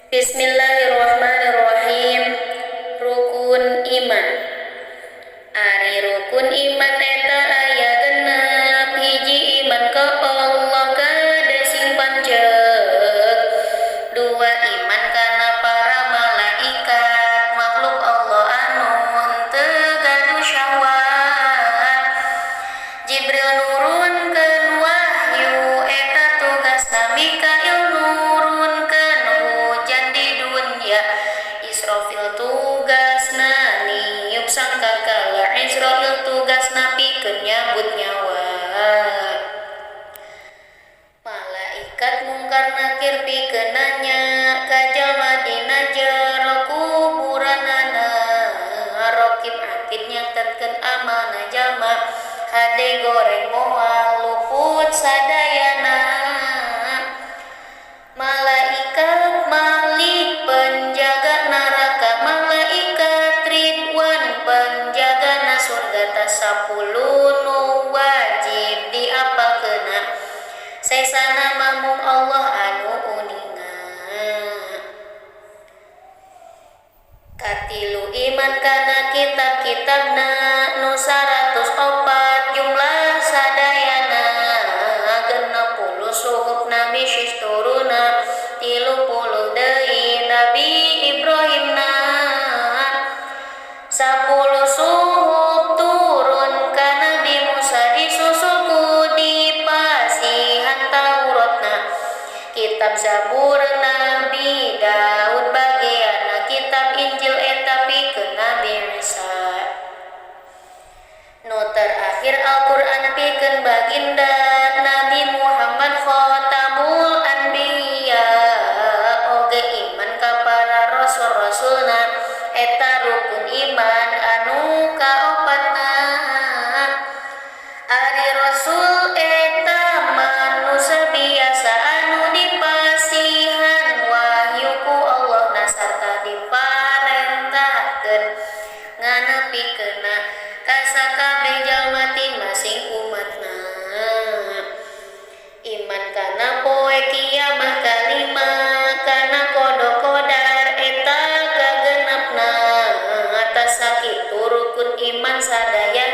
Bismillahirrahmanirrahim. Rukun iman. Ari rukun iman eta aya genep. Hiji iman ka Allah kada sing panceuk. Dua iman kana para malaikat makhluk Allah anu henteu gaduh syahwat. Jibril nurunkeun wahyu eta tugasna. Mikail nurunkeun hujan di dunya. Israfil tugasna niup sangkakala. Israil tugasna pikeun nyabut nyawa. Malaikat mungkar nakir pikeun nanya ka jalma dina jero kuburanana. Rokib atid nyatetkeun amalna jalma. Hade goreng moal luput sadayana. Malaikat Malik penjaga neraka. Malaikat Ridwan penjaga surga. Tasapuluh nu wajib diapalkeunna. Saesana mamung Allah anu uninga. Katilu iman kana kitab-kitabna nu 104 jumlah sadayana. 60 suhuf Nabi Syis turuna. 30 deui Nabi Ibrahimna. 10 suhuf turun ka Nabi Musa disusul ku dipasihan Tauratna. Kitab Zabur Nabi Daud bageana. Kitab Injil eta pikeun Nabi Isa. Nu terakhir Al-Qur'an pikeun baginda Nabi Muhammad khotamul anbiya. Oge iman ka para rasul-rasulna eta rukun iman anu kaopatna. Ari rasul eta manusia biasa anu dipasihan wahyu ku Allah sarta diparentahkeun nganepikeunna ka sakabeh jalma ti masing umatna. Iman kana poe kiamah kalima kana kodok-kodar eta kagenepna. Atas sakitu rukun iman sadaya